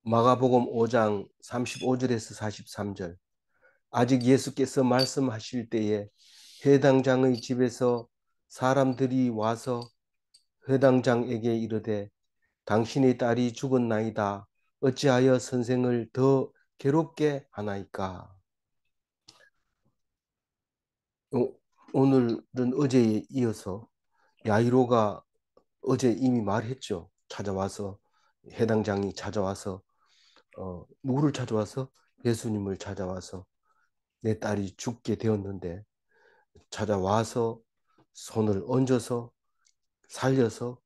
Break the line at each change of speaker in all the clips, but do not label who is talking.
마가복음 5장 35절에서 43절. 아직 예수께서 말씀하실 때에 회당장의 집에서 사람들이 와서 회당장에게 이르되 당신의 딸이 죽었나이다. 어찌하여 선생을 더 괴롭게 하나이까? 오늘은 어제에 이어서 야이로가 어제 이미 말했죠. 찾아와서 해당장이 찾아와서 누구를 찾아와서 예수님을 찾아와서 내 딸이 죽게 되었는데 찾아와서 손을 얹어서 살려서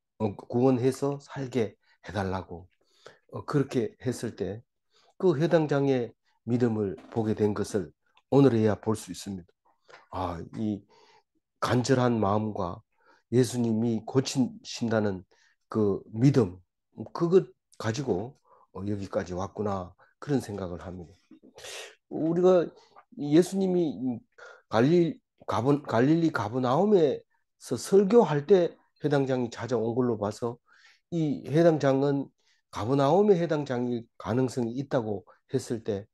구원해서 살게 해달라고 그렇게 했을 때 그 해당장의 믿음을 보게 된 것을 오늘에야 볼 수 있습니다. 이 간절한 마음과 예수님이 고치신다는 그 믿음, 그것 가지고 여기까지 왔구나 그런 생각을 합니다. 우리가 예수님이 갈릴리 가버나움에서 설교할 때 해당장이 찾아온 걸로 봐서 이 해당장은 가버나움의 해당장일 가능성이 있다고 했을 때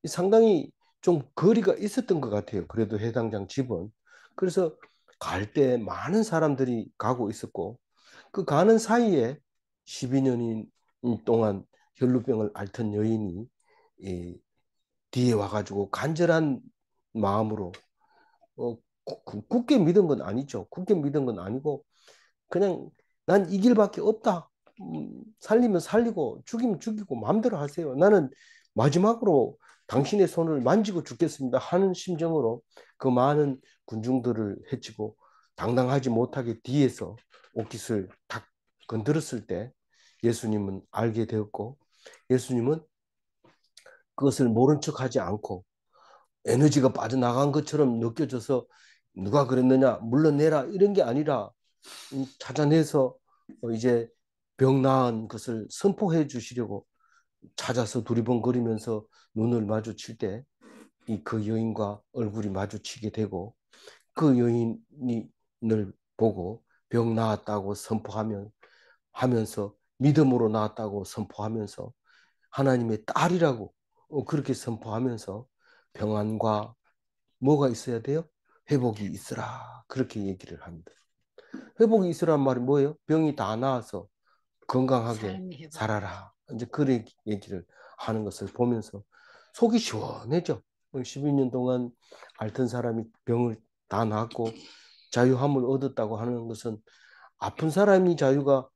상당히 좀 거리가 있었던 것 같아요. 그래도 해당장 집은. 그래서 갈 때 많은 사람들이 가고 있었고 그 가는 사이에 12년 동안 혈루병을 앓던 여인이 이 뒤에 와가지고 간절한 마음으로 굳게 믿은 건 아니죠. 굳게 믿은 건 아니고 그냥 난 이 길밖에 없다. 살리면 살리고 죽이면 죽이고 마음대로 하세요. 나는 마지막으로 당신의 손을 만지고 죽겠습니다 하는 심정으로 그 많은 군중들을 해치고 당당하지 못하게 뒤에서 옷깃을 탁 건드렸을 때 예수님은 알게 되었고 예수님은 그것을 모른 척하지 않고 에너지가 빠져나간 것처럼 느껴져서 누가 그랬느냐 물러내라 이런 게 아니라 찾아내서 이제 병 나은 것을 선포해 주시려고 찾아서 두리번거리면서 눈을 마주칠 때 이 그 여인과 얼굴이 마주치게 되고 그 여인을 보고 병 나았다고 선포하면 하면서 믿음으로 나았다고 선포하면서 하나님의 딸이라고 그렇게 선포하면서 평안과 뭐가 있어야 돼요? 회복이 있으라 그렇게 얘기를 합니다. 회복이 있으란 말이 뭐예요? 병이 다 나아서 건강하게 살아라. 이제 그런 얘기를 하는 것을 보면서 속이 시원해져. 12년 동안 앓던 사람이 병을 다 낫고 자유함을 얻었다고 하는 것은 아픈 사람이 자유가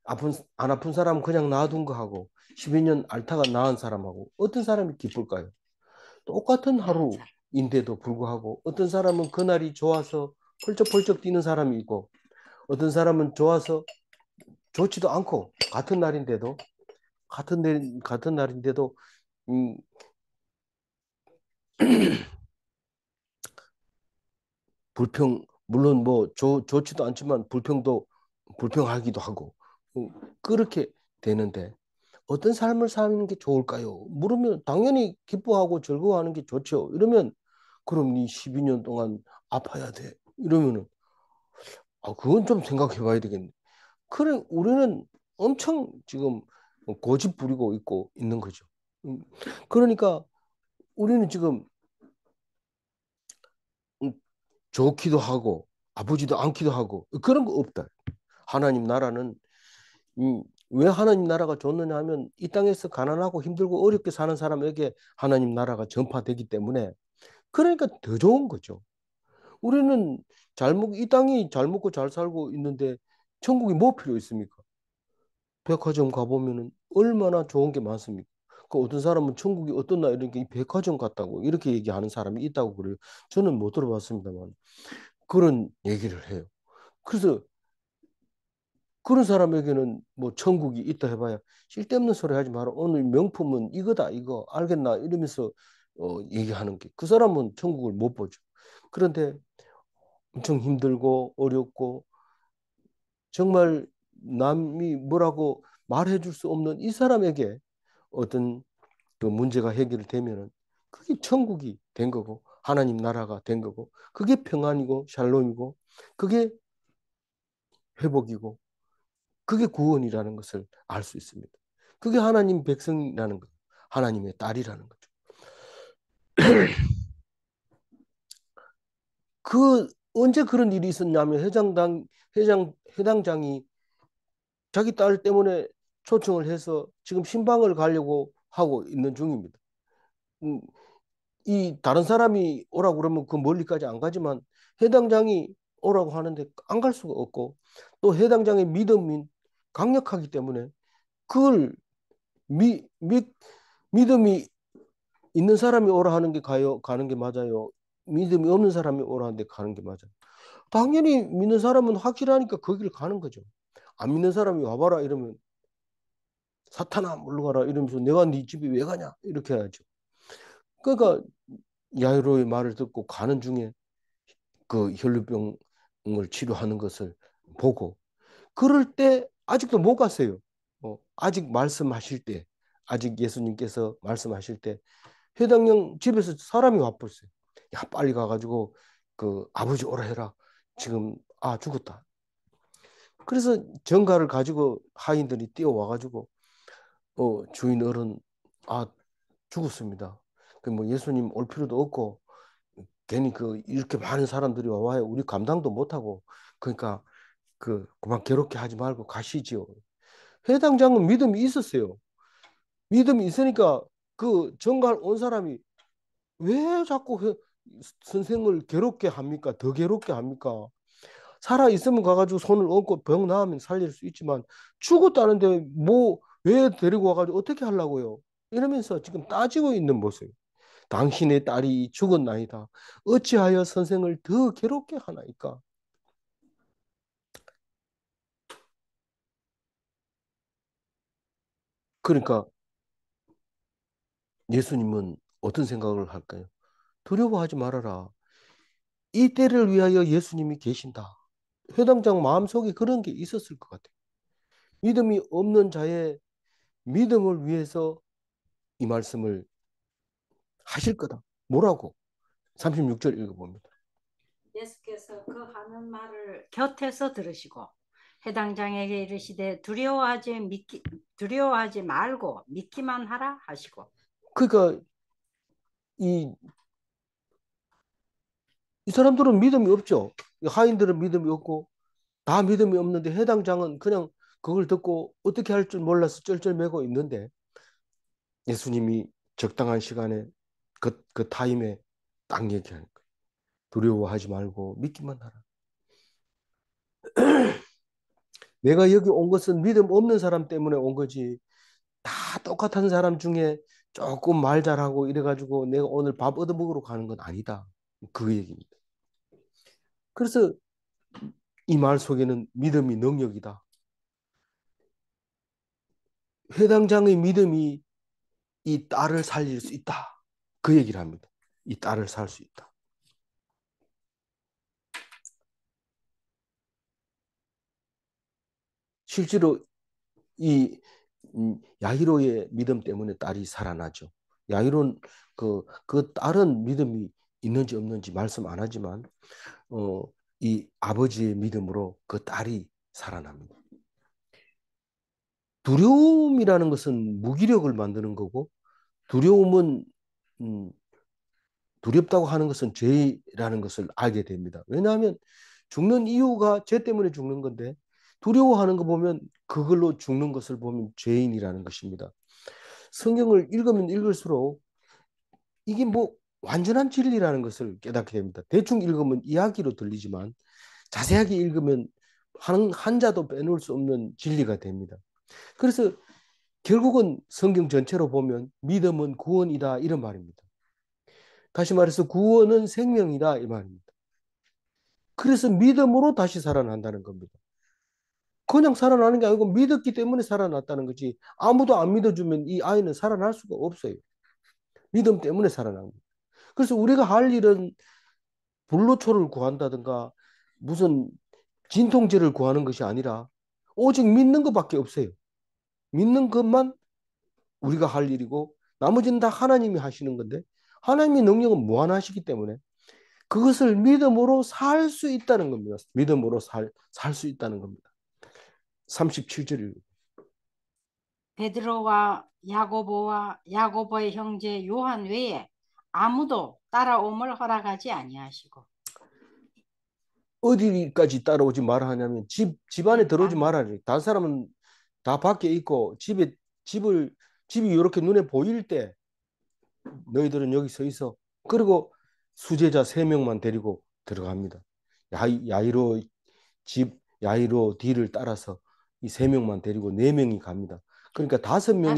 안 아픈 사람은 그냥 놔둔 거하고 12년 앓다가 나은 사람하고 어떤 사람이 기쁠까요? 똑같은 하루인데도 불구하고 어떤 사람은 그날이 좋아서 펄쩍펄쩍 뛰는 사람이 있고 어떤 사람은 좋아서 좋지도 않고 같은 날인데도 음, 물론 뭐 좋지도 않지만 불평하기도 하고 음, 그렇게 되는데 어떤 삶을 사는 게 좋을까요? 물으면 당연히 기뻐하고 즐거워하는 게 좋죠. 이러면 그럼 네 12년 동안 아파야 돼. 이러면은 그건 좀 생각해 봐야 되겠네. 그래 우리는 엄청 지금 고집 부리고 있고 있는 거죠. 음, 그러니까 우리는 지금 음, 좋기도 하고 아프지도 않기도 하고 그런 거 없다. 하나님 나라는 왜 하나님 나라가 좋느냐 하면 이 땅에서 가난하고 힘들고 어렵게 사는 사람에게 하나님 나라가 전파되기 때문에 그러니까 더 좋은 거죠. 우리는 이 땅이 잘 먹고 잘 살고 있는데 천국이 뭐 필요 있습니까? 백화점 가보면은 얼마나 좋은 게 많습니까? 그 어떤 사람은 천국이 어떻나 이렇게 이 백화점 같다고 이렇게 얘기하는 사람이 있다고 그래요. 저는 못 들어봤습니다만 그런 얘기를 해요. 그래서 그런 사람에게는 뭐 천국이 있다 해봐야 쓸데없는 소리 하지 마라. 오늘 명품은 이거다 이거 알겠나 이러면서 얘기하는 게 그 사람은 천국을 못 보죠. 그런데 엄청 힘들고 어렵고 정말 남이 뭐라고 말해줄 수 없는 이 사람에게 어떤 그 문제가 해결되면은 그게 천국이 된 거고 하나님 나라가 된 거고 그게 평안이고 샬롬이고 그게 회복이고 그게 구원이라는 것을 알 수 있습니다. 그게 하나님 백성이라는 거, 하나님의 딸이라는 거죠. 그 언제 그런 일이 있었냐면 해당장이 자기 딸 때문에 초청을 해서 지금 신방을 가려고 하고 있는 중입니다. 음, 이 다른 사람이 오라고 그러면 그 멀리까지 안 가지만 해당장이 오라고 하는데 안 갈 수가 없고 또 해당장의 믿음이 강력하기 때문에 그걸 미, 미, 믿음이 있는 사람이 오라 하는 게 가는 게 맞아요. 믿음이 없는 사람이 오라 하는데 가는 게 맞아요. 당연히 믿는 사람은 확실하니까 거기를 가는 거죠. 안 믿는 사람이 와봐라 이러면 사탄아 물러가라 이러면서 내가 네 집에 왜 가냐 이렇게 해야죠. 그러니까 야이로의 말을 듣고 가는 중에 그 혈루병을 치료하는 것을 보고 그럴 때 아직도 못 갔어요. 아직 말씀하실 때 아직 예수님께서 말씀하실 때 회당령 집에서 사람이 와버렸어요. 야 빨리 가가지고 그 아버지 오라 해라. 지금 죽었다. 그래서 전가를 가지고 하인들이 뛰어와가지고 주인 어른 아 죽었습니다. 그 뭐 예수님 올 필요도 없고 괜히 그 이렇게 많은 사람들이 와요. 우리 감당도 못하고 그러니까 그만 괴롭게 하지 말고 가시지요. 회당장은 믿음이 있었어요. 믿음이 있으니까 그 전갈 온 사람이 왜 자꾸 선생을 괴롭게 합니까? 더 괴롭게 합니까? 살아 있으면 가가지고 손을 얹고 병 나으면 살릴 수 있지만 죽었다는데 뭐 왜 데리고 와가지고 어떻게 하려고요? 이러면서 지금 따지고 있는 모습. 당신의 딸이 죽었나이다. 어찌하여 선생을 더 괴롭게 하나이까? 그러니까 예수님은 어떤 생각을 할까요? 두려워하지 말아라. 이 때를 위하여 예수님이 계신다. 회당장 마음속에 그런 게 있었을 것 같아요. 믿음이 없는 자의 믿음을 위해서 이 말씀을 하실 거다. 뭐라고? 36절 읽어봅니다.
예수께서 그 하는 말을 곁에서 들으시고 해당장에게 이르시되 두려워하지 말고 믿기만 하라 하시고.
그러니까 이, 이 사람들은 믿음이 없죠. 하인들은 믿음이 없고 다 믿음이 없는데 해당장은 그냥 그걸 듣고 어떻게 할 줄 몰라서 쩔쩔매고 있는데 예수님이 적당한 시간에 그 타임에 딱 얘기하는 거예요. 두려워하지 말고 믿기만 하라. 내가 여기 온 것은 믿음 없는 사람 때문에 온 거지. 다 똑같은 사람 중에 조금 말 잘하고 이래가지고 내가 오늘 밥 얻어먹으러 가는 건 아니다. 그 얘기입니다. 그래서 이 말 속에는 믿음이 능력이다. 회당장의 믿음이 이 딸을 살릴 수 있다. 그 얘기를 합니다. 이 딸을 살 수 있다. 실제로 이 야히로의 믿음 때문에 딸이 살아나죠. 야히로는 그 딸은 믿음이 있는지 없는지 말씀 안 하지만 어, 이 아버지의 믿음으로 그 딸이 살아납니다. 두려움이라는 것은 무기력을 만드는 거고 두려움은 음, 두렵다고 하는 것은 죄라는 것을 알게 됩니다. 왜냐하면 죽는 이유가 죄 때문에 죽는 건데 두려워하는 거 보면 그걸로 죽는 것을 보면 죄인이라는 것입니다. 성경을 읽으면 읽을수록 이게 뭐 완전한 진리라는 것을 깨닫게 됩니다. 대충 읽으면 이야기로 들리지만 자세하게 읽으면 한 자도 빼놓을 수 없는 진리가 됩니다. 그래서 결국은 성경 전체로 보면 믿음은 구원이다 이런 말입니다. 다시 말해서 구원은 생명이다 이 말입니다. 그래서 믿음으로 다시 살아난다는 겁니다. 그냥 살아나는 게 아니고 믿었기 때문에 살아났다는 거지. 아무도 안 믿어주면 이 아이는 살아날 수가 없어요. 믿음 때문에 살아납니다. 그래서 우리가 할 일은 불로초를 구한다든가 무슨 진통제를 구하는 것이 아니라 오직 믿는 것밖에 없어요. 믿는 것만 우리가 할 일이고 나머지는 다 하나님이 하시는 건데 하나님의 능력은 무한하시기 때문에 그것을 믿음으로 살 수 있다는 겁니다. 믿음으로 살 수 있다는 겁니다. 37절입니다.
베드로와 야고보와 야고보의 형제 요한 외에 아무도 따라옴을 허락하지 아니하시고.
어디까지 따라오지 말아 하냐면 집 안에 들어오지
방
말아. 다른 사람은 다 밖에 있고 집을 집이 이렇게 눈에 보일 때 너희들은 여기 서 있어. 그리고 수제자 세 명만 데리고 들어갑니다. 야이로 야이로 뒤를 따라서 이 세 명만 데리고 네 명이 갑니다. 그러니까
다섯 명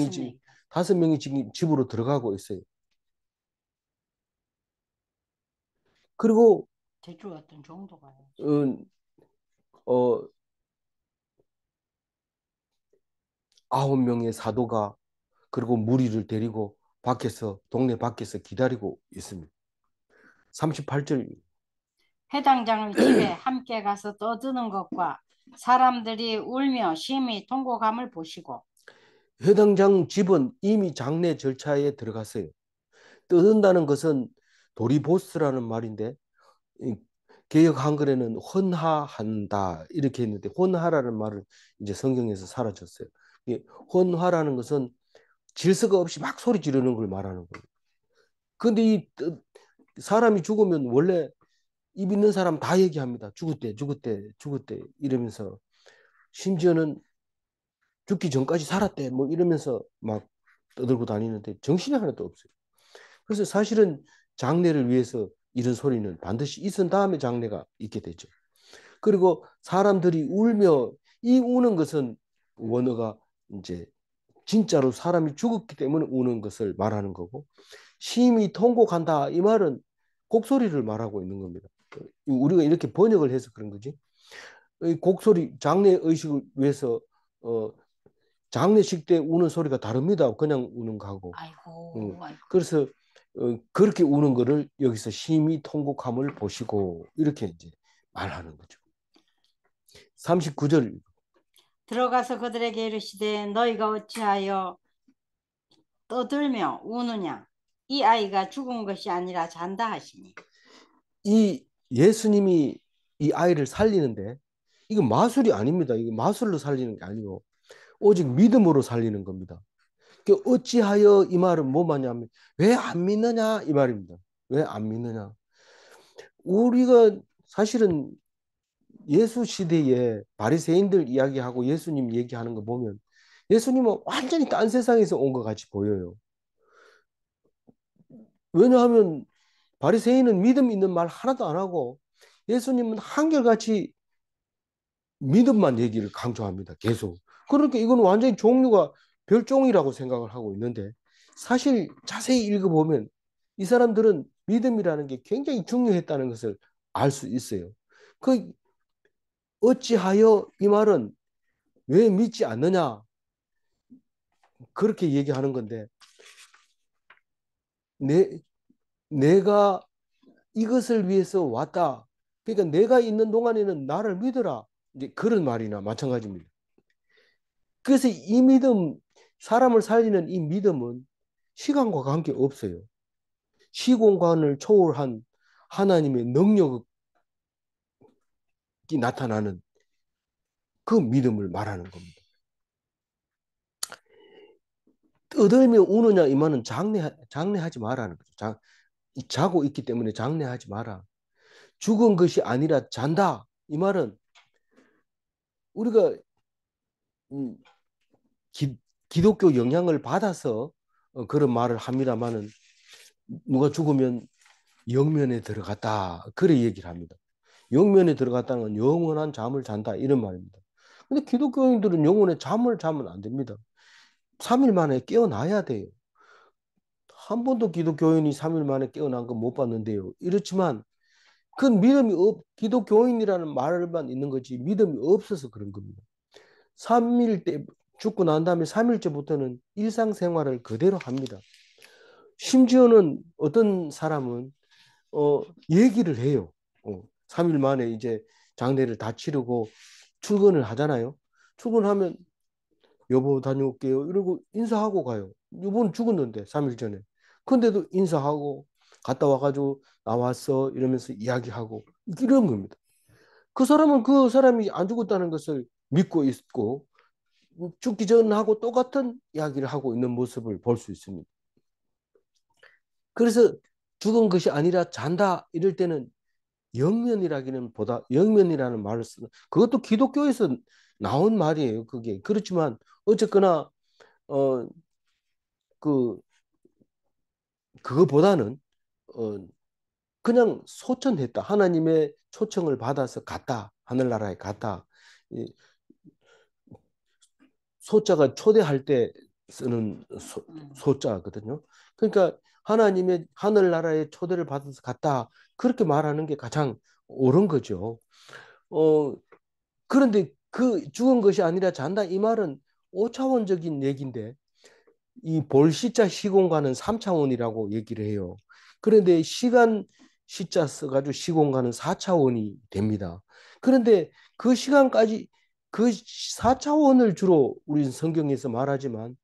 다섯 명이 지금 집으로 들어가고 있어요. 그리고
대충 어떤 정도가
어, 어, 9명의 사도가 그리고 무리를 데리고 동네 밖에서 기다리고 있습니다. 38절.
해당장을 집에 함께 가서 떠드는 것과 사람들이 울며 심히 통곡함을 보시고.
해당장 집은 이미 장례 절차에 들어갔어요. 떠든다는 것은 도리보스라는 말인데 개역 한글에는 헌화한다 이렇게 했는데 헌화라는 말을 이제 성경에서 사라졌어요. 헌화라는 것은 질서가 없이 막 소리 지르는 걸 말하는 거예요. 근데 사람이 죽으면 원래 입 있는 사람 다 얘기합니다. 죽었대, 죽었대, 죽었대 이러면서 심지어는 죽기 전까지 살았대 뭐 이러면서 막 떠들고 다니는데 정신이 하나도 없어요. 그래서 사실은 장례를 위해서 이런 소리는 반드시 있은 다음에 장례가 있게 되죠. 그리고 사람들이 울며 이 우는 것은 원어가 이제 진짜로 사람이 죽었기 때문에 우는 것을 말하는 거고 심히 통곡한다 이 말은 곡소리를 말하고 있는 겁니다. 우리가 이렇게 번역을 해서 그런 거지. 이 곡소리 장례 의식을 위해서 어, 장례식 때 우는 소리가 다릅니다. 그냥 우는 거하고.
아이고, 아이고.
그래서 그렇게 우는 거를 여기서 심히 통곡함을 보시고 이렇게 이제 말하는 거죠. 39절.
들어가서 그들에게 이르시되 너희가 어찌하여 떠들며 우느냐. 이 아이가 죽은 것이 아니라 잔다 하시니.
이 예수님이 이 아이를 살리는데 이거 마술이 아닙니다. 이거 마술로 살리는 게 아니고 오직 믿음으로 살리는 겁니다. 어찌하여 이 말은 뭐 말이냐면 왜 안 믿느냐 이 말입니다. 왜 안 믿느냐. 우리가 사실은 예수 시대에 바리새인들 이야기하고 예수님 얘기하는 거 보면 예수님은 완전히 딴 세상에서 온 것 같이 보여요. 왜냐하면 바리새인은 믿음 있는 말 하나도 안 하고 예수님은 한결같이 믿음만 얘기를 강조합니다. 계속. 그러니까 이건 완전히 종류가 별종이라고 생각을 하고 있는데 사실 자세히 읽어보면 이 사람들은 믿음이라는 게 굉장히 중요했다는 것을 알 수 있어요. 그 어찌하여 이 말은 왜 믿지 않느냐 그렇게 얘기하는 건데 내, 내가 이것을 위해서 왔다. 그러니까 내가 있는 동안에는 나를 믿어라. 이제 그런 말이나 마찬가지입니다. 그래서 이 믿음, 사람을 살리는 이 믿음은 시간과 관계 없어요. 시공간을 초월한 하나님의 능력이 나타나는 그 믿음을 말하는 겁니다. 떠들며 우느냐 이 말은 장례하지 마라는 거죠. 자고 있기 때문에 장례하지 마라. 죽은 것이 아니라 잔다. 이 말은 우리가 음, 기독교 영향을 받아서 그런 말을 합니다만은 누가 죽으면 영면에 들어갔다. 그래 얘기를 합니다. 영면에 들어갔다는 건 영원한 잠을 잔다. 이런 말입니다. 근데 기독교인들은 영원의 잠을 자면 안 됩니다. 3일 만에 깨어나야 돼요. 한 번도 기독교인이 3일 만에 깨어난 건 못 봤는데요. 이렇지만 그 기독교인이라는 말만 있는 거지 믿음이 없어서 그런 겁니다. 3일 때 죽고 난 다음에 3일째부터는 일상생활을 그대로 합니다. 심지어는 어떤 사람은 얘기를 해요. 3일 만에 이제 장례를 다 치르고 출근을 하잖아요. 출근하면 여보 다녀올게요. 이러고 인사하고 가요. 여보는 죽었는데 3일 전에. 근데도 인사하고 갔다 와가지고 나왔어 이러면서 이야기하고 이런 겁니다. 그 사람은 그 사람이 안 죽었다는 것을 믿고 있고 죽기 전하고 똑같은 이야기를 하고 있는 모습을 볼 수 있습니다. 그래서 죽은 것이 아니라 잔다 이럴 때는 영면이라기는 보다 영면이라는 말을 쓰는 그것도 기독교에서 나온 말이에요. 그게 그렇지만 어쨌거나 어 그 그거보다는 어 그냥 소천했다. 하나님의 초청을 받아서 갔다. 하늘나라에 갔다. 이 소자가 초대할 때 쓰는 소자거든요. 그러니까 하나님의 하늘나라에 초대를 받아서 갔다. 그렇게 말하는 게 가장 옳은 거죠. 어, 그런데 그 죽은 것이 아니라 잔다 이 말은 5차원적인 얘기인데 이 볼시자 시공간은 3차원이라고 얘기를 해요. 그런데 시간 시자 써가지고 시공간은 4차원이 됩니다. 그런데 그 시간까지 그 4차원을 주로 우리는 성경에서 말하지만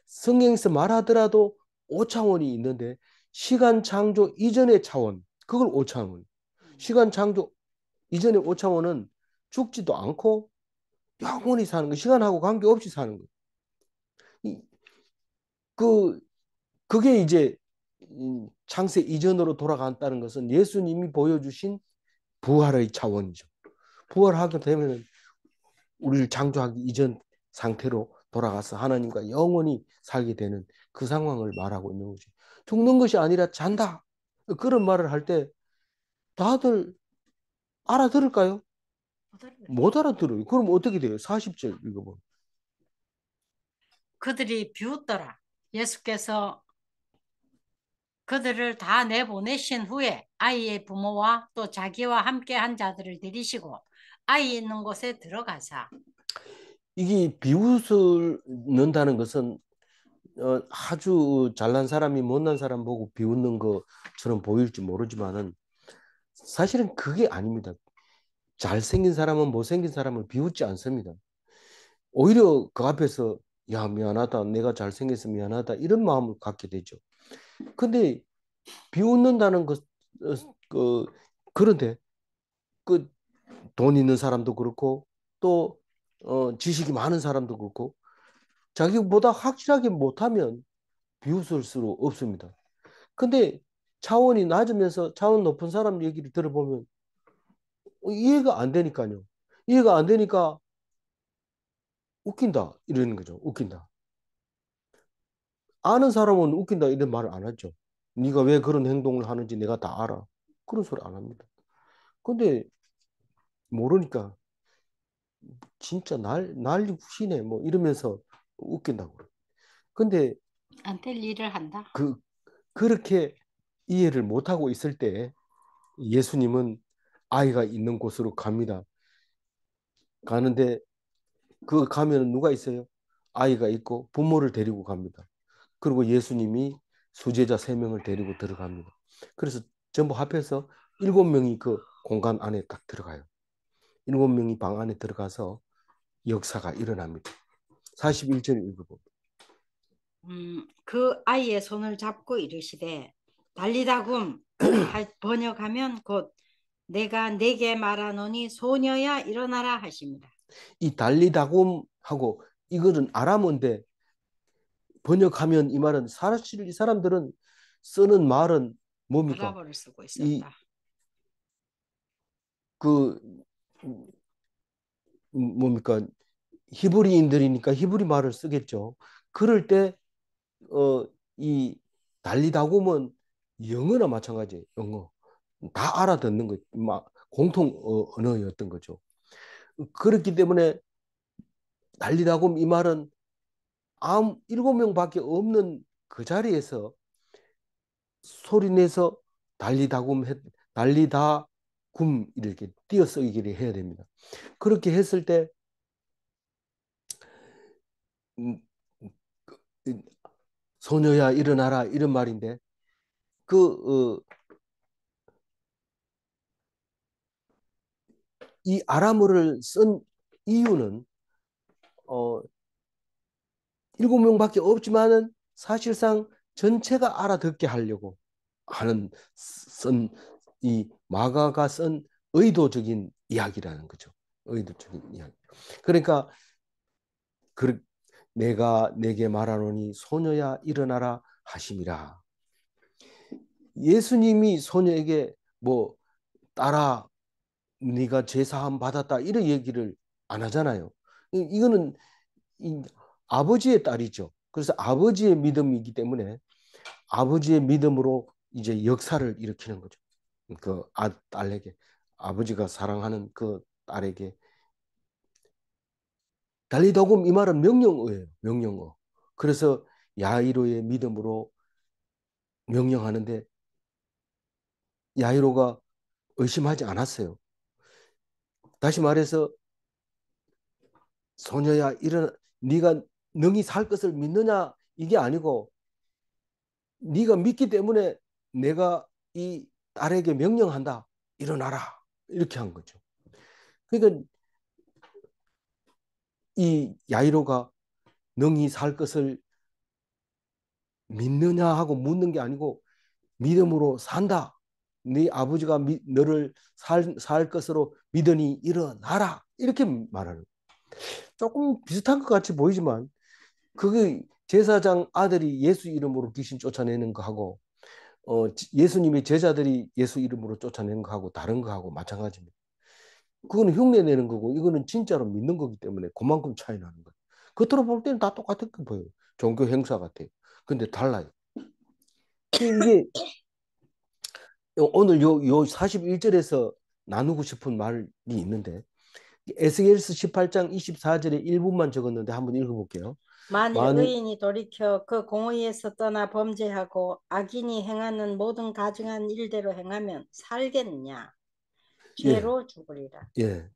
성경에서 말하더라도 5차원이 있는데 시간 창조 이전의 차원 그걸 5차원. 시간 창조 이전의 5차원은 죽지도 않고 영원히 사는 거, 시간하고 관계없이 사는 거. 그 그게 이제 창세 이전으로 돌아간다는 것은 예수님이 보여주신 부활의 차원이죠. 부활하게 되면 우리를 창조하기 이전 상태로 돌아가서 하나님과 영원히 살게 되는 그 상황을 말하고 있는 거죠. 죽는 것이 아니라 잔다. 그런 말을 할 때 다들 알아들을까요? 못 알아들어요. 그럼 어떻게 돼요? 40절 읽어보면.
그들이 비웃더라. 예수께서 그들을 다 내보내신 후에 아이의 부모와 또 자기와 함께 한 자들을 데리시고 아이 있는 곳에 들어가사.
이게 비웃을 는다는 것은 아주 잘난 사람이 못난 사람 보고 비웃는 것처럼 보일지 모르지만은 사실은 그게 아닙니다. 잘생긴 사람은 못생긴 사람을 비웃지 않습니다. 오히려 그 앞에서 야 미안하다 내가 잘생겨서 미안하다 이런 마음을 갖게 되죠. 근데 비웃는다는 것 그, 그런데 그 돈 있는 사람도 그렇고 또 지식이 많은 사람도 그렇고 자기보다 확실하게 못하면 비웃을 수 없습니다. 근데 차원이 낮으면서 차원 높은 사람 얘기를 들어보면 이해가 안 되니까요. 이해가 안 되니까 웃긴다 이러는 거죠. 웃긴다. 아는 사람은 웃긴다 이런 말을 안 하죠. 네가 왜 그런 행동을 하는지 내가 다 알아. 그런 소리 안 합니다. 근데 모르니까 진짜 난리 굿이네 뭐 이러면서 웃긴다고 그래요. 근데
안 될 일을 한다.
그렇게 이해를 못하고 있을 때 예수님은 아이가 있는 곳으로 갑니다. 가는데 그 가면 누가 있어요? 아이가 있고 부모를 데리고 갑니다. 그리고 예수님이 수제자 세 명을 데리고 들어갑니다. 그래서 전부 합해서 7명이 그 공간 안에 딱 들어가요. 7명이 방 안에 들어가서 역사가 일어납니다. 41절 읽어보면.
그 아이의 손을 잡고 이르시되 달리다굼 번역하면 곧 내가 내게 말하노니 소녀야 일어나라 하십니다.
이 달리다굼하고 이거는 아람어인데 번역하면 이 말은 사실 이 사람들은 쓰는 말은 뭡니까?
아랍어를 쓰고 있었다.
그 뭡니까? 히브리인들이니까 히브리 말을 쓰겠죠. 그럴 때 이 달리다굼은 영어나 마찬가지예요. 영어. 다 알아듣는 거, 막 공통 언어였던 거죠. 그렇기 때문에 달리다굼 이 말은 아무 7명밖에 없는 그 자리에서 소리내서 달리다굼 이렇게 띄어쓰기를 해야 됩니다. 그렇게 했을 때 음, 소녀야 일어나라 이런 말인데 이 아람어를 쓴 이유는 7명밖에 없지만은 사실상 전체가 알아듣게 하려고 하는 이 마가가 쓴 의도적인 이야기라는 거죠. 의도적인 이야기. 그러니까 그 내가 내게 말하노니 소녀야 일어나라 하심이라. 예수님이 소녀에게 뭐 딸아 네가 제사함 받았다 이런 얘기를 안 하잖아요. 이거는 이 아버지의 딸이죠. 그래서 아버지의 믿음이기 때문에 아버지의 믿음으로 이제 역사를 일으키는 거죠. 그 딸에게 아버지가 사랑하는 그 딸에게 달리도금 이 말은 명령어예요. 명령어. 그래서 야이로의 믿음으로 명령하는데 야이로가 의심하지 않았어요. 다시 말해서 소녀야 일어나 네가 능히 살 것을 믿느냐 이게 아니고 네가 믿기 때문에 내가 이 딸에게 명령한다. 일어나라. 이렇게 한 거죠. 그러니까 이 야이로가 능히 살 것을 믿느냐 하고 묻는 게 아니고 믿음으로 산다. 네 아버지가 너를 살 것으로 믿으니 일어나라. 이렇게 말하는. 조금 비슷한 것 같이 보이지만 그게 제사장 아들이 예수 이름으로 귀신 쫓아내는 거하고 예수님의 제자들이 예수 이름으로 쫓아내는 거하고 다른 거하고 마찬가지입니다. 그거는 흉내 내는 거고 이거는 진짜로 믿는 거기 때문에 그만큼 차이 나는 거예요. 겉으로 볼 때는 다 똑같은 거 보여요. 종교 행사 같아요. 근데 달라요. 이게 오늘 요 41절에서 나누고 싶은 말이 있는데 에스겔서 18장 24절에 1분만 적었는데 한번 읽어볼게요.
만일 의인이 돌이켜 그 공의에서 떠나 범죄하고 악인이 행하는 모든 가증한 일대로 행하면 살겠느냐? 죄로 죽으리라.
예.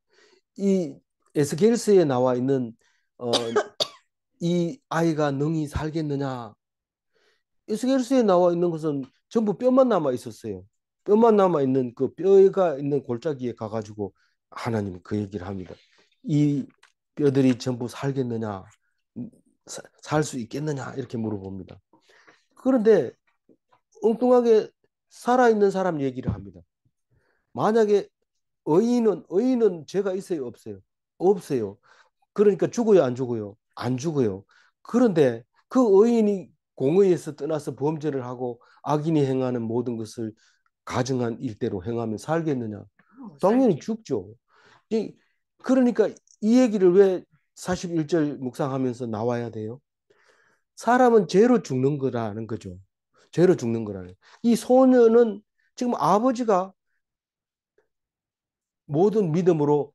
이 에스겔서에 나와 있는 이 아이가 능히 살겠느냐? 에스겔서에 나와 있는 것은 전부 뼈만 남아 있었어요. 뼈만 남아 있는 그 뼈가 있는 골짜기에 가가지고 하나님이 그 얘기를 합니다. 이 뼈들이 전부 살겠느냐? 살 수 있겠느냐? 이렇게 물어봅니다. 그런데 엉뚱하게 살아있는 사람 얘기를 합니다. 만약에 의인은 죄가 있어요, 없어요? 없어요. 그러니까 죽어요, 안 죽어요? 안 죽어요. 그런데 그 의인이 공의에서 떠나서 범죄를 하고 악인이 행하는 모든 것을 가증한 일대로 행하면 살겠느냐? 당연히 죽죠. 그러니까 이 얘기를 왜 41절 묵상하면서 나와야 돼요? 사람은 죄로 죽는 거라는 거죠. 죄로 죽는 거라는. 이 소녀는 지금 아버지가 모든 믿음으로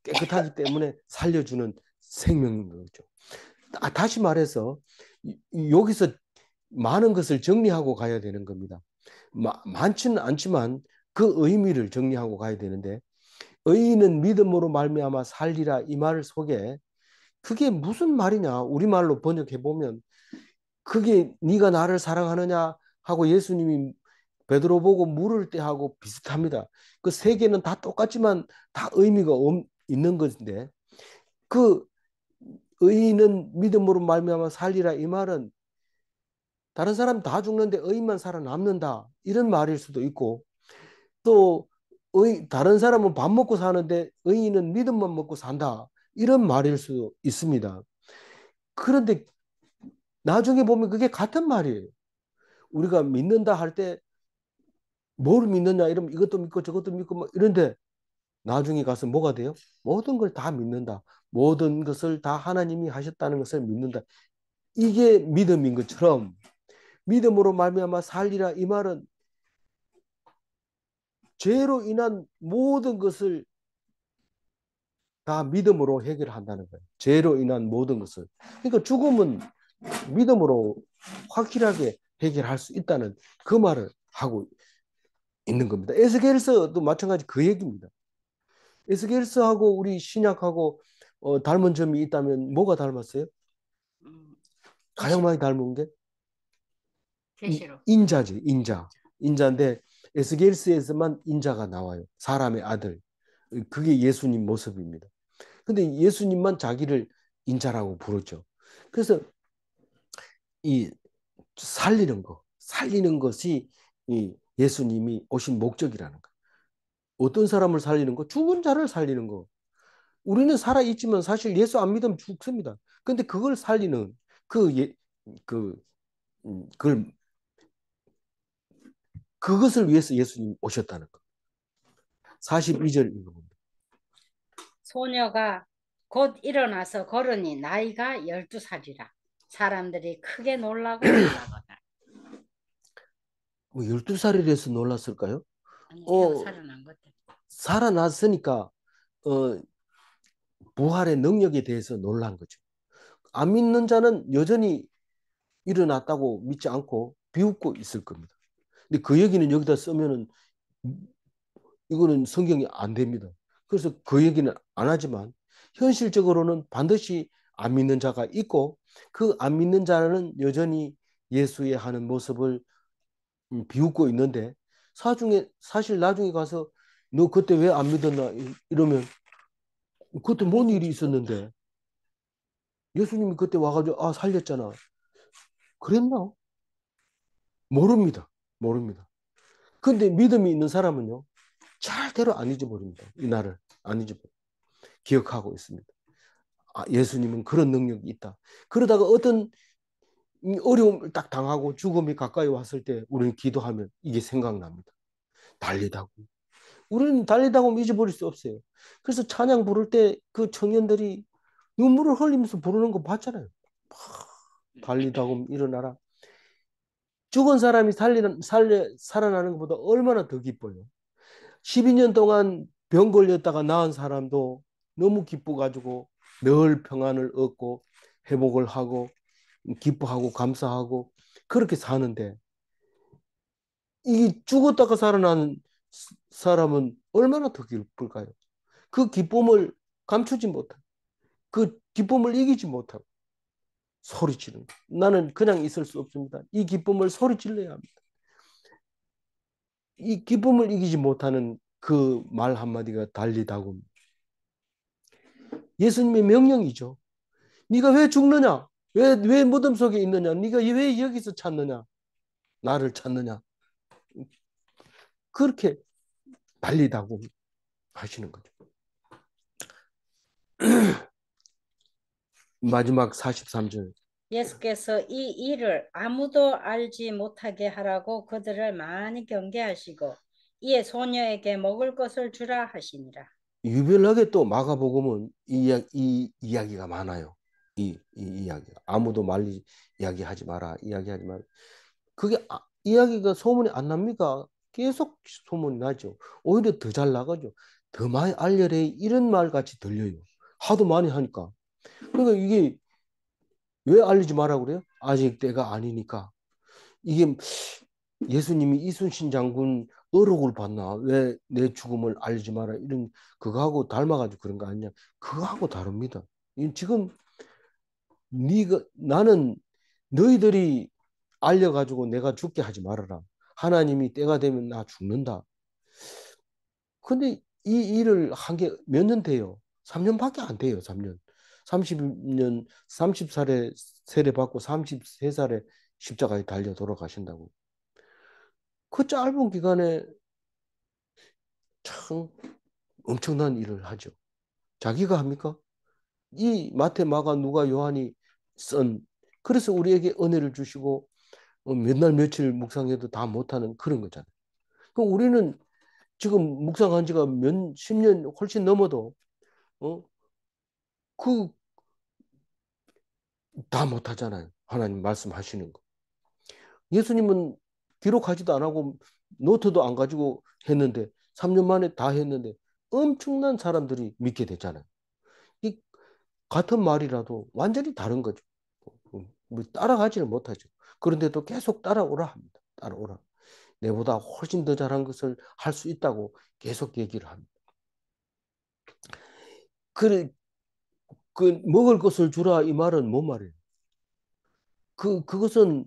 깨끗하기 때문에 살려주는 생명인 거죠. 다시 말해서 여기서 많은 것을 정리하고 가야 되는 겁니다. 많지는 않지만 그 의미를 정리하고 가야 되는데 의인은 믿음으로 말미암아 살리라 이 말 속에 그게 무슨 말이냐 우리말로 번역해 보면 그게 네가 나를 사랑하느냐 하고 예수님이 베드로 보고 물을 때 하고 비슷합니다. 그 세 개는 다 똑같지만 다 의미가 있는 것인데 그 의인은 믿음으로 말미암아 살리라 이 말은 다른 사람 다 죽는데 의인만 살아남는다 이런 말일 수도 있고 또 다른 사람은 밥 먹고 사는데 의인은 믿음만 먹고 산다 이런 말일 수도 있습니다. 그런데 나중에 보면 그게 같은 말이에요. 우리가 믿는다 할 때 뭘 믿느냐 이러면 이것도 믿고 저것도 믿고 뭐 이런데 나중에 가서 뭐가 돼요? 모든 걸 다 믿는다. 모든 것을 다 하나님이 하셨다는 것을 믿는다. 이게 믿음인 것처럼 믿음으로 말미암아 살리라 이 말은 죄로 인한 모든 것을 다 믿음으로 해결한다는 거예요. 죄로 인한 모든 것을. 그러니까 죽음은 믿음으로 확실하게 해결할 수 있다는 그 말을 하고 있는 겁니다. 에스겔서도 마찬가지 그 얘기입니다. 에스겔서하고 우리 신약하고 닮은 점이 있다면 뭐가 닮았어요? 가장 많이 닮은 게
계시록.
인자지, 인자. 인자인데 에스겔서에서만 인자가 나와요. 사람의 아들. 그게 예수님 모습입니다. 근데 예수님만 자기를 인자라고 부르죠. 그래서 이 살리는 것이 이 예수님이 오신 목적이라는 거. 어떤 사람을 살리는 거? 죽은 자를 살리는 거. 우리는 살아있지만 사실 예수 안 믿으면 죽습니다. 근데 그걸 살리는 그, 그걸, 그것을 위해서 예수님 오셨다는 거. 42절 읽어봅니다.
소녀가 곧 일어나서 걸으니 나이가 12살이라. 사람들이 크게 놀라고 말하거늘.
뭐 12살이라서 놀랐을까요?
아니,
어,
살아난 것 같아.
살아났으니까 부활의 능력에 대해서 놀란 거죠. 안 믿는 자는 여전히 일어났다고 믿지 않고 비웃고 있을 겁니다. 근데 그 얘기는 여기다 쓰면은 이거는 성경이 안 됩니다. 그래서 그 얘기는 안 하지만 현실적으로는 반드시 안 믿는 자가 있고 그 안 믿는 자는 여전히 예수의 하는 모습을 비웃고 있는데 사실 나중에 가서 너 그때 왜 안 믿었나 이러면 그때 뭔 일이 있었는데 예수님이 그때 와가지고 아 살렸잖아. 그랬나? 모릅니다. 모릅니다. 근데 믿음이 있는 사람은요 절대로 안 잊어버립니다. 이 날을 안 잊어버려. 기억하고 있습니다. 아, 예수님은 그런 능력이 있다. 그러다가 어떤 어려움을 딱 당하고 죽음이 가까이 왔을 때 우리는 기도하면 이게 생각납니다. 달리다고. 우리는 달리다고 잊어버릴 수 없어요. 그래서 찬양 부를 때 그 청년들이 눈물을 흘리면서 부르는 거 봤잖아요. 달리다고 일어나라. 죽은 사람이 살아나는 것보다 얼마나 더 기뻐요. 12년 동안 병 걸렸다가 나은 사람도 너무 기뻐가지고 늘 평안을 얻고 회복을 하고 기뻐하고 감사하고 그렇게 사는데 이 죽었다가 살아난 사람은 얼마나 더 기쁠까요? 그 기쁨을 감추지 못하고 그 기쁨을 이기지 못하고 소리치는 나는 그냥 있을 수 없습니다. 이 기쁨을 소리질러야 합니다. 이 기쁨을 이기지 못하는 그 말 한마디가 달리다고 예수님의 명령이죠. 네가 왜 죽느냐? 왜 무덤 속에 있느냐? 네가 왜 여기서 찾느냐? 나를 찾느냐? 그렇게 달리다고 하시는 거죠. 마지막 43절.
예수께서 이 일을 아무도 알지 못하게 하라고 그들을 많이 경계하시고 이에 소녀에게 먹을 것을 주라 하시니라.
유별나게 또 마가복음은 이 이야기가 많아요. 이 이야기가 아무도 말리 이야기하지 마라. 이야기하지 마라. 그게 이야기가 소문이 안 납니까? 계속 소문이 나죠. 오히려 더 잘 나가죠. 더 많이 알려래 이런 말 같이 들려요. 하도 많이 하니까. 그러니까 이게 왜 알리지 마라 그래요? 아직 때가 아니니까. 이게 예수님이 이순신 장군 어록을 봤나? 왜 내 죽음을 알리지 마라? 이런 그거하고 닮아가지고 그런 거 아니냐? 그거하고 다릅니다. 지금 나는 너희들이 알려가지고 내가 죽게 하지 말아라. 하나님이 때가 되면 나 죽는다. 근데 이 일을 한 게 몇 년 돼요? 3년밖에 안 돼요. 3년. 30년, 30살에 세례 받고 33살에 십자가에 달려 돌아가신다고. 그 짧은 기간에 참 엄청난 일을 하죠. 자기가 합니까? 이 마태, 마가, 누가, 요한이 쓴 그래서 우리에게 은혜를 주시고 몇 날 며칠 묵상해도 다 못하는 그런 거잖아요. 그럼 우리는 지금 묵상한 지가 몇 십 년 훨씬 넘어도 어? 그 다 못하잖아요. 하나님 말씀하시는 거. 예수님은 기록하지도 안 하고 노트도 안 가지고 했는데 3년 만에 다 했는데 엄청난 사람들이 믿게 됐잖아요. 이 같은 말이라도 완전히 다른 거죠. 뭐 따라가지를 못하죠. 그런데도 계속 따라오라 합니다. 따라오라. 내보다 훨씬 더 잘한 것을 할 수 있다고 계속 얘기를 합니다. 그 먹을 것을 주라 이 말은 뭔 말이에요? 그것은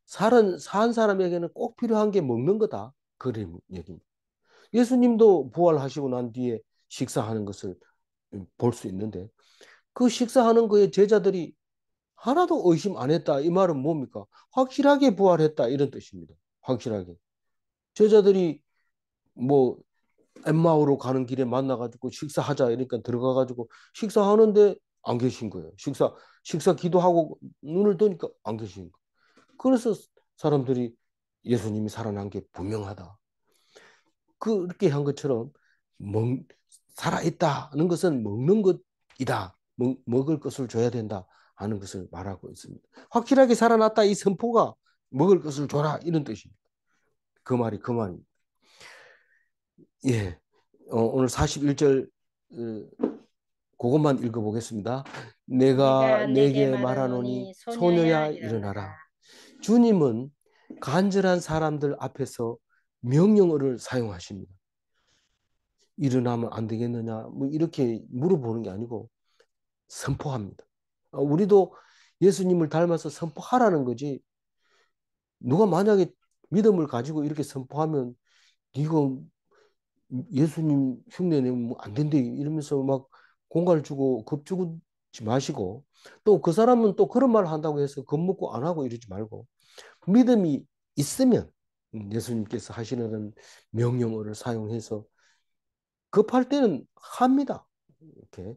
산 사람에게는 꼭 필요한 게 먹는 거다. 그런 얘기입니다. 예수님도 부활하시고 난 뒤에 식사하는 것을 볼 수 있는데 그 식사하는 거에 제자들이 하나도 의심 안 했다. 이 말은 뭡니까? 확실하게 부활했다. 이런 뜻입니다. 확실하게. 제자들이 뭐 엠마오로 가는 길에 만나가지고 식사하자 이러니까 들어가가지고 식사하는데 안 계신 거예요. 식사 기도하고 눈을 뜨니까 안 계신 거예요. 그래서 사람들이 예수님이 살아난 게 분명하다. 그렇게 한 것처럼 살아있다는 것은 먹는 것이다. 먹을 것을 줘야 된다 하는 것을 말하고 있습니다. 확실하게 살아났다 이 선포가 먹을 것을 줘라 이런 뜻입니다. 그 말이 그 말입니다. 예, 오늘 41절 그것만 읽어보겠습니다. 내가
내가 내게
내게 말하노니
말하노니
소녀야
소녀야
일어나라.
일어나라.
주님은 간절한 사람들 앞에서 명령어를 사용하십니다. 일어나면 안 되겠느냐 뭐 이렇게 물어보는 게 아니고 선포합니다. 우리도 예수님을 닮아서 선포하라는 거지. 누가 만약에 믿음을 가지고 이렇게 선포하면 이거 예수님 흉내 내면 안 된대 이러면서 막 공갈 주고 겁주지 마시고, 또 그 사람은 또 그런 말 한다고 해서 겁먹고 안 하고 이러지 말고 믿음이 있으면 예수님께서 하시는 명령어를 사용해서 급할 때는 합니다. 이렇게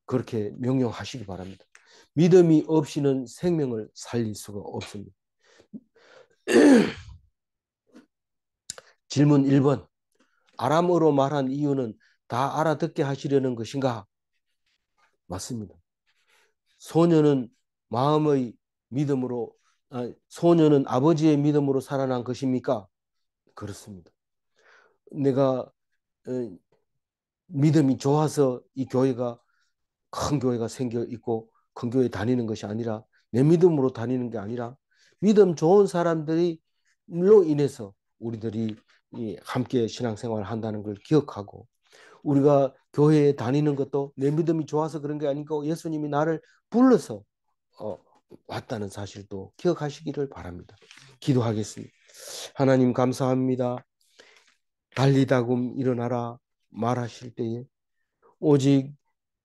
그렇게 명령하시기 바랍니다. 믿음이 없이는 생명을 살릴 수가 없습니다. 질문 1번. 아람어로 말한 이유는 다 알아듣게 하시려는 것인가? 맞습니다. 소녀는 마음의 믿음으로, 소녀는 아버지의 믿음으로 살아난 것입니까? 그렇습니다. 내가 믿음이 좋아서 이 교회가 큰 교회가 생겨 있고 큰 교회 다니는 것이 아니라, 내 믿음으로 다니는 게 아니라 믿음 좋은 사람들로 인해서 우리들이 함께 신앙생활을 한다는 걸 기억하고, 우리가 교회에 다니는 것도 내 믿음이 좋아서 그런 게 아니고 예수님이 나를 불러서 왔다는 사실도 기억하시기를 바랍니다. 기도하겠습니다. 하나님 감사합니다. 달리다금 일어나라 말하실 때에 오직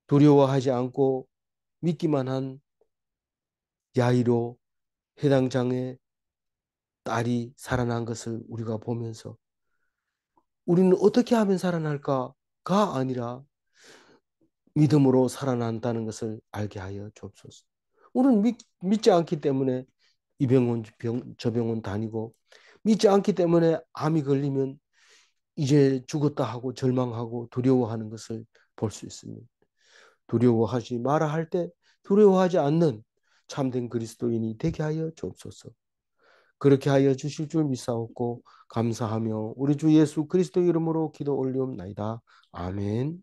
두려워하지 않고 믿기만 한 야이로 해당장의 딸이 살아난 것을 우리가 보면서 우리는 어떻게 하면 살아날까가 아니라 믿음으로 살아난다는 것을 알게 하여 주옵소서. 우리는 믿지 않기 때문에 이 병원 저 병원 다니고, 믿지 않기 때문에 암이 걸리면 이제 죽었다 하고 절망하고 두려워하는 것을 볼 수 있습니다. 두려워하지 마라 할 때 두려워하지 않는 참된 그리스도인이 되게 하여 주옵소서. 그렇게 하여 주실 줄 믿사옵고 감사하며 우리 주 예수 그리스도 이름으로 기도 올리옵나이다. 아멘.